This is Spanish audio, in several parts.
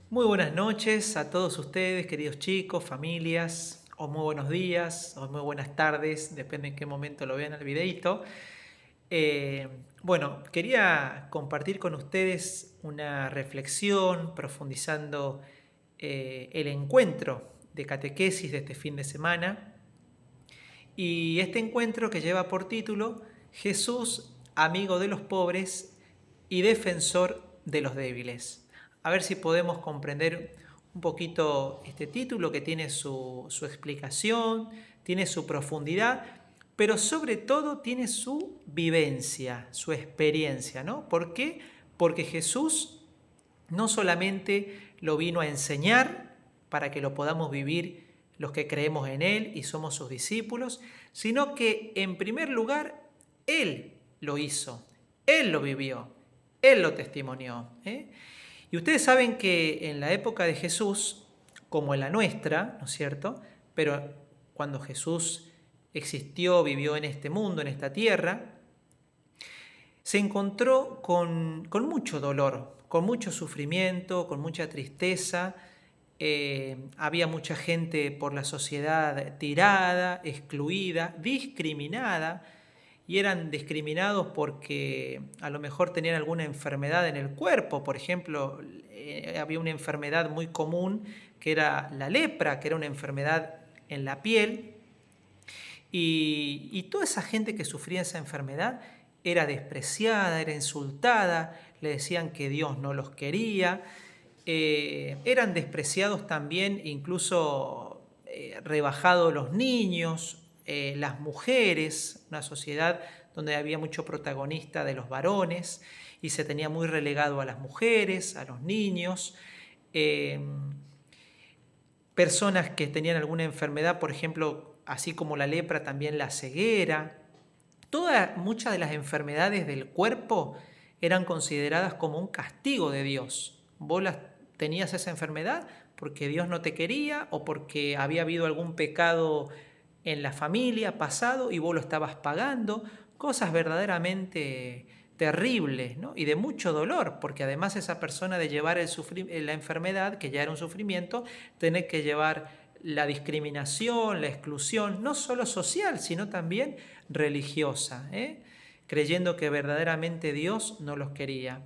Muy buenas noches a todos ustedes, queridos chicos, familias, o muy buenos días, o muy buenas tardes, depende en qué momento lo vean el videito. Quería compartir con ustedes una reflexión profundizando el encuentro de catequesis de este fin de semana. Y este encuentro que lleva por título Jesús, amigo de los pobres y defensor de los débiles. A ver si podemos comprender un poquito este título que tiene su explicación, tiene su profundidad, pero sobre todo tiene su vivencia, su experiencia, ¿no? ¿Por qué? Porque Jesús no solamente lo vino a enseñar para que lo podamos vivir los que creemos en Él y somos sus discípulos, sino que en primer lugar Él lo hizo, Él lo vivió, Él lo testimonió. Y ustedes saben que en la época de Jesús, como en la nuestra, ¿no es cierto? Pero cuando Jesús existió, vivió en este mundo, en esta tierra, se encontró con mucho dolor, con mucho sufrimiento, con mucha tristeza. Había mucha gente por la sociedad tirada, excluida, discriminada, y eran discriminados porque a lo mejor tenían alguna enfermedad en el cuerpo. Por ejemplo, había una enfermedad muy común que era la lepra, que era una enfermedad en la piel, y toda esa gente que sufría esa enfermedad era despreciada, era insultada, le decían que Dios no los quería, eran despreciados también, incluso rebajados los niños, las mujeres, una sociedad donde había mucho protagonista de los varones y se tenía muy relegado a las mujeres, a los niños. Eh, Personas que tenían alguna enfermedad, por ejemplo, así como la lepra, también la ceguera. Muchas de las enfermedades del cuerpo eran consideradas como un castigo de Dios. Tenías esa enfermedad porque Dios no te quería o porque había habido algún pecado en la familia pasado y vos lo estabas pagando. Cosas verdaderamente terribles, ¿no? Y de mucho dolor, porque además esa persona de llevar la enfermedad, que ya era un sufrimiento, tiene que llevar la discriminación, la exclusión, no solo social, sino también religiosa, creyendo que verdaderamente Dios no los quería.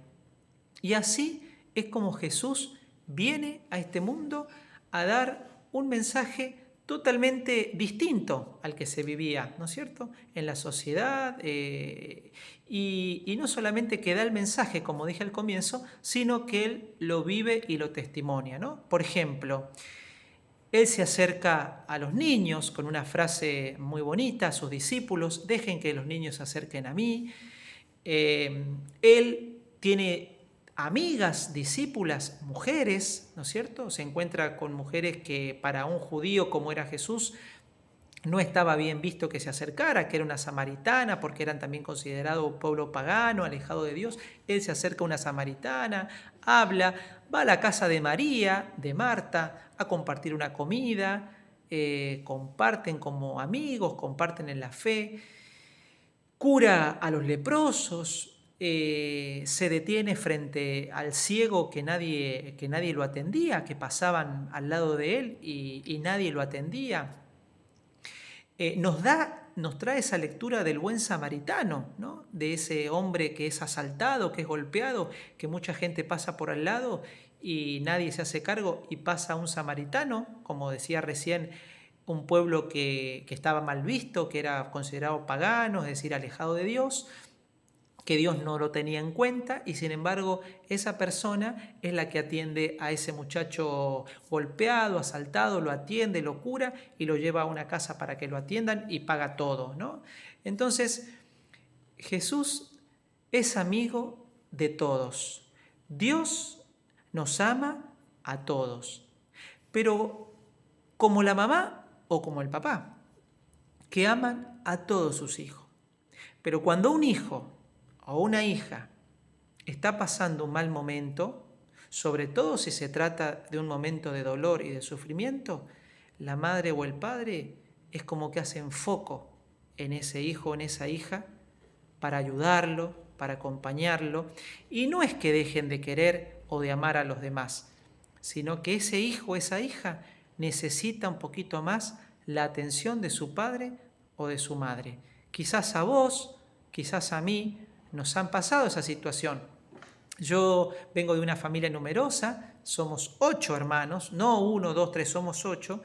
Y así es como Jesús viene a este mundo a dar un mensaje totalmente distinto al que se vivía, ¿no es cierto?, en la sociedad, y no solamente que da el mensaje, como dije al comienzo, sino que Él lo vive y lo testimonia, ¿no? Por ejemplo, Él se acerca a los niños con una frase muy bonita, a sus discípulos: dejen que los niños se acerquen a mí. Él tiene amigas, discípulas, mujeres, ¿no es cierto? Se encuentra con mujeres que para un judío como era Jesús no estaba bien visto que se acercara, que era una samaritana, porque eran también considerados un pueblo pagano, alejado de Dios. Él se acerca a una samaritana, habla, va a la casa de María, de Marta, a compartir una comida, comparten como amigos, comparten en la fe, cura a los leprosos, se detiene frente al ciego que nadie lo atendía, que pasaban al lado de él y nadie lo atendía. Nos trae esa lectura del buen samaritano, ¿no? De ese hombre que es asaltado, que es golpeado, que mucha gente pasa por al lado y nadie se hace cargo y pasa un samaritano, como decía recién, un pueblo que estaba mal visto, que era considerado pagano, es decir, alejado de Dios, que Dios no lo tenía en cuenta, y sin embargo esa persona es la que atiende a ese muchacho golpeado, asaltado, lo atiende, lo cura y lo lleva a una casa para que lo atiendan y paga todo, ¿no? Entonces, Jesús es amigo de todos. Dios nos ama a todos, pero como la mamá o como el papá, que aman a todos sus hijos. Pero cuando un hijo o una hija está pasando un mal momento, sobre todo si se trata de un momento de dolor y de sufrimiento, la madre o el padre es como que hacen foco en ese hijo o en esa hija para ayudarlo, para acompañarlo, y no es que dejen de querer o de amar a los demás, sino que ese hijo o esa hija necesita un poquito más la atención de su padre o de su madre. Quizás a vos, quizás a mí, nos han pasado esa situación. Yo vengo de una familia numerosa, somos 8 hermanos, no 1, 2, 3, somos 8,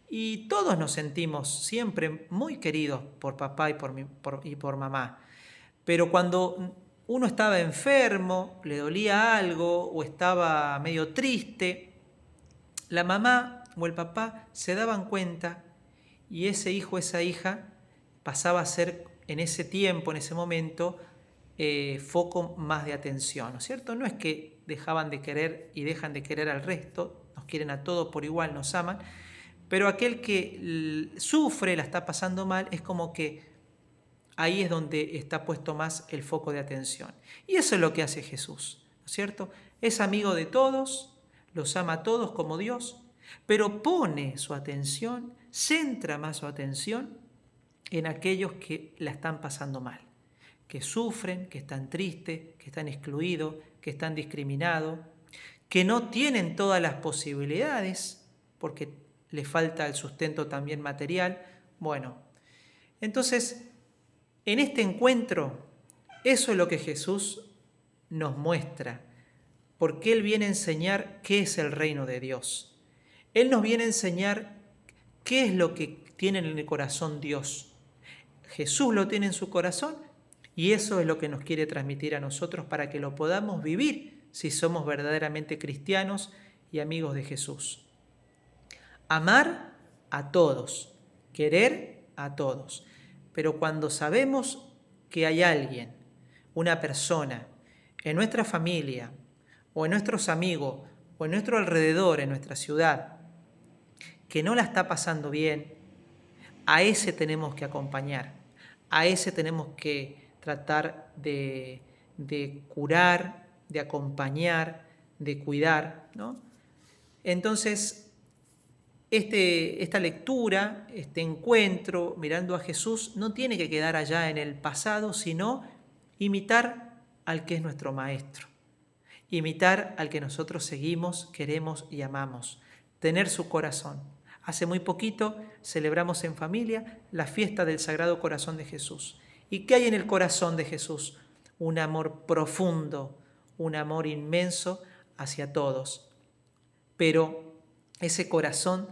y todos nos sentimos siempre muy queridos por papá y por mamá. Pero cuando uno estaba enfermo, le dolía algo o estaba medio triste, la mamá o el papá se daban cuenta y ese hijo o esa hija pasaba a ser en ese tiempo, en ese momento, foco más de atención, ¿no es cierto? No es que dejaban de querer y dejan de querer al resto, nos quieren a todos por igual, nos aman, pero aquel que sufre, la está pasando mal, es como que ahí es donde está puesto más el foco de atención. Y eso es lo que hace Jesús, ¿no es cierto? Es amigo de todos, los ama a todos como Dios, pero pone su atención, centra más su atención en aquellos que la están pasando mal, que sufren, que están tristes, que están excluidos, que están discriminados, que no tienen todas las posibilidades, porque les falta el sustento también material. Bueno, entonces, en este encuentro, eso es lo que Jesús nos muestra, porque Él viene a enseñar qué es el reino de Dios. Él nos viene a enseñar qué es lo que tiene en el corazón Dios. Jesús lo tiene en su corazón y eso es lo que nos quiere transmitir a nosotros para que lo podamos vivir si somos verdaderamente cristianos y amigos de Jesús. Amar a todos, querer a todos. Pero cuando sabemos que hay alguien, una persona, en nuestra familia, o en nuestros amigos, o en nuestro alrededor, en nuestra ciudad, que no la está pasando bien, a ese tenemos que acompañar, a ese tenemos que tratar de curar, de acompañar, de cuidar, ¿no? Entonces, esta lectura, este encuentro mirando a Jesús no tiene que quedar allá en el pasado, sino imitar al que es nuestro maestro, imitar al que nosotros seguimos, queremos y amamos, tener su corazón. Hace muy poquito celebramos en familia la fiesta del Sagrado Corazón de Jesús. ¿Y qué hay en el corazón de Jesús? Un amor profundo, un amor inmenso hacia todos. Pero ese corazón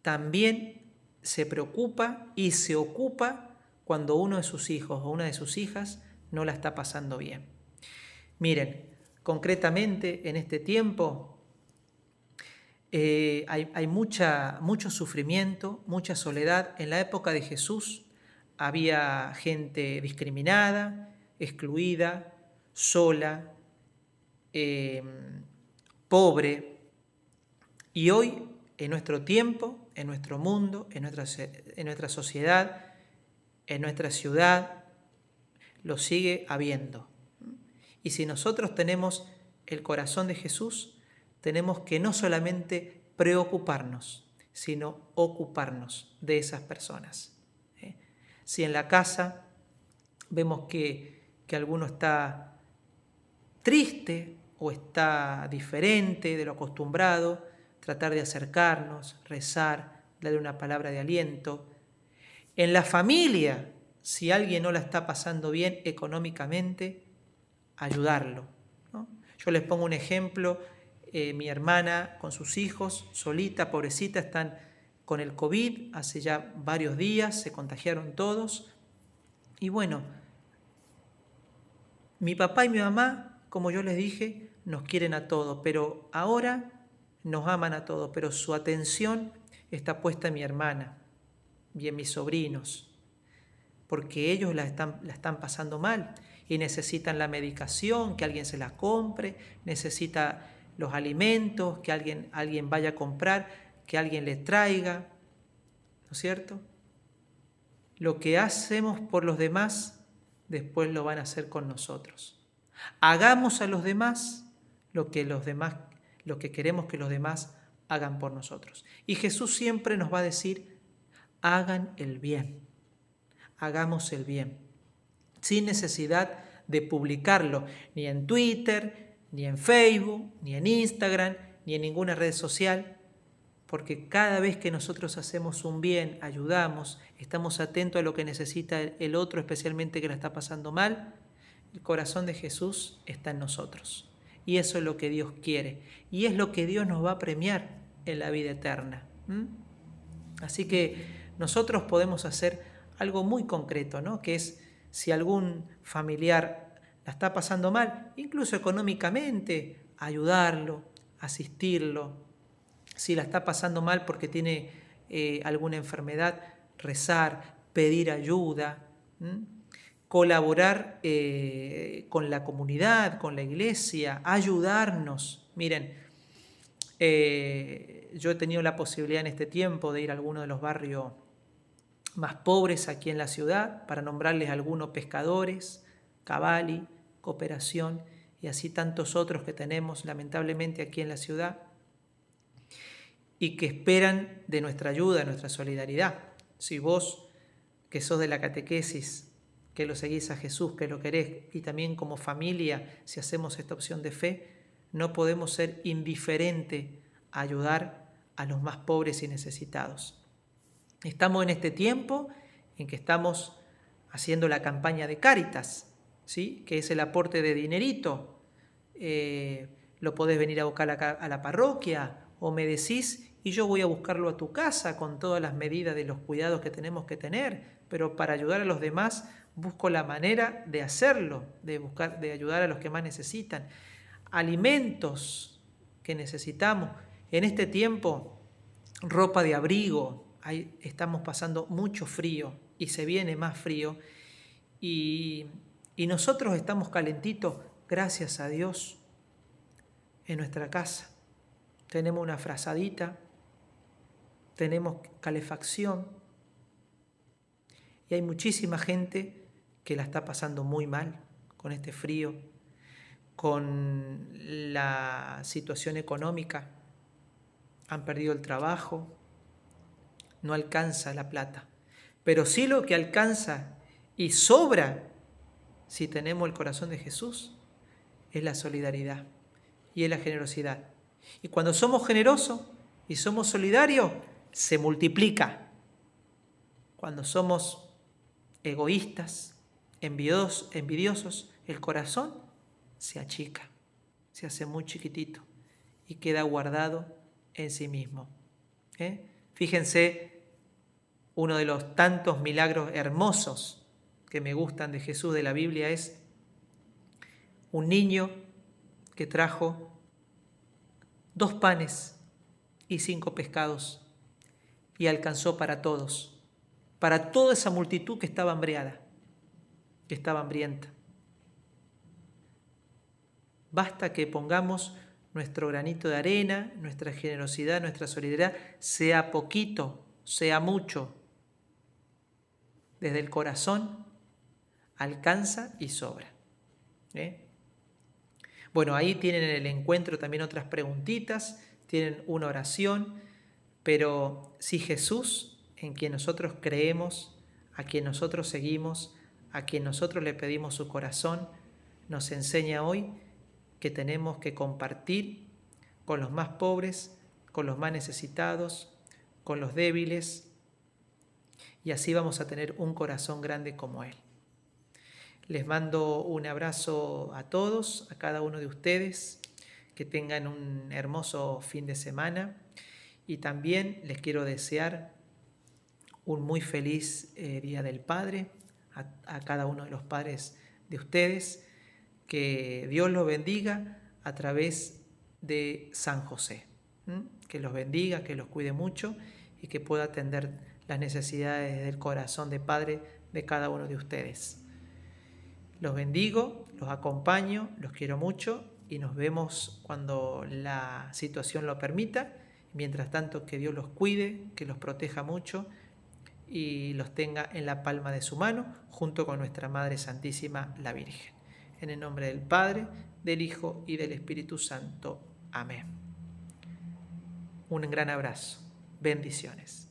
también se preocupa y se ocupa cuando uno de sus hijos o una de sus hijas no la está pasando bien. Miren, concretamente en este tiempo hay mucho sufrimiento, mucha soledad. En la época de Jesús había gente discriminada, excluida, sola, pobre. Y hoy, en nuestro tiempo, en nuestro mundo, en nuestra sociedad, en nuestra ciudad, lo sigue habiendo. Y si nosotros tenemos el corazón de Jesús, tenemos que no solamente preocuparnos, sino ocuparnos de esas personas. Si en la casa vemos que alguno está triste o está diferente de lo acostumbrado, tratar de acercarnos, rezar, darle una palabra de aliento. En la familia, si alguien no la está pasando bien económicamente, ayudarlo, ¿no? Yo les pongo un ejemplo, mi hermana con sus hijos, solita, pobrecita, están con el COVID, hace ya varios días, se contagiaron todos. Y bueno, mi papá y mi mamá, como yo les dije, nos quieren a todos, pero ahora nos aman a todos, pero su atención está puesta en mi hermana y en mis sobrinos, porque ellos la están pasando mal y necesitan la medicación, que alguien se la compre, necesita los alimentos, que alguien vaya a comprar, que alguien les traiga, ¿no es cierto? Lo que hacemos por los demás, después lo van a hacer con nosotros. Hagamos a los demás lo que queremos que los demás hagan por nosotros. Y Jesús siempre nos va a decir, hagan el bien, hagamos el bien, sin necesidad de publicarlo, ni en Twitter, ni en Facebook, ni en Instagram, ni en ninguna red social, porque cada vez que nosotros hacemos un bien, ayudamos, estamos atentos a lo que necesita el otro, especialmente que la está pasando mal, el corazón de Jesús está en nosotros. Y eso es lo que Dios quiere. Y es lo que Dios nos va a premiar en la vida eterna. Así que nosotros podemos hacer algo muy concreto, ¿no? Que es si algún familiar la está pasando mal, incluso económicamente, ayudarlo, asistirlo. Si la está pasando mal porque tiene alguna enfermedad, rezar, pedir ayuda, colaborar con la comunidad, con la iglesia, ayudarnos. Miren, yo he tenido la posibilidad en este tiempo de ir a alguno de los barrios más pobres aquí en la ciudad, para nombrarles algunos: Pescadores, Cavalli, Cooperación y así tantos otros que tenemos lamentablemente aquí en la ciudad y que esperan de nuestra ayuda, de nuestra solidaridad. Si vos, que sos de la catequesis, que lo seguís a Jesús, que lo querés, y también como familia, si hacemos esta opción de fe, no podemos ser indiferentes a ayudar a los más pobres y necesitados. Estamos en este tiempo en que estamos haciendo la campaña de Cáritas, ¿sí? Que es el aporte de dinerito. Lo podés venir a buscar a la parroquia o me decís y yo voy a buscarlo a tu casa con todas las medidas de los cuidados que tenemos que tener, pero para ayudar a los demás busco la manera de hacerlo, de ayudar a los que más necesitan. Alimentos que necesitamos. En este tiempo, ropa de abrigo. Estamos pasando mucho frío y se viene más frío. Y nosotros estamos calentitos, gracias a Dios, en nuestra casa. Tenemos una frazadita, tenemos calefacción y hay muchísima gente que la está pasando muy mal con este frío, con la situación económica. Han perdido el trabajo, no alcanza la plata, pero sí lo que alcanza y sobra si tenemos el corazón de Jesús es la solidaridad y es la generosidad. Y cuando somos generosos y somos solidarios, se multiplica. Cuando somos egoístas, envidiosos, el corazón se achica, se hace muy chiquitito y queda guardado en sí mismo. Fíjense, uno de los tantos milagros hermosos que me gustan de Jesús de la Biblia es un niño que trajo 2 panes y 5 pescados y alcanzó para todos, para toda esa multitud que estaba hambriada, que estaba hambrienta. Basta que pongamos nuestro granito de arena, nuestra generosidad, nuestra solidaridad, sea poquito, sea mucho, desde el corazón alcanza y sobra. Bueno, ahí tienen en el encuentro también otras preguntitas, tienen una oración, pero si Jesús, en quien nosotros creemos, a quien nosotros seguimos, a quien nosotros le pedimos su corazón, nos enseña hoy que tenemos que compartir con los más pobres, con los más necesitados, con los débiles, y así vamos a tener un corazón grande como Él. Les mando un abrazo a todos, a cada uno de ustedes, que tengan un hermoso fin de semana y también les quiero desear un muy feliz Día del Padre a cada uno de los padres de ustedes, que Dios los bendiga a través de San José, que los bendiga, que los cuide mucho y que pueda atender las necesidades del corazón de Padre de cada uno de ustedes. Los bendigo, los acompaño, los quiero mucho y nos vemos cuando la situación lo permita. Mientras tanto, que Dios los cuide, que los proteja mucho y los tenga en la palma de su mano junto con nuestra Madre Santísima, la Virgen. En el nombre del Padre, del Hijo y del Espíritu Santo. Amén. Un gran abrazo. Bendiciones.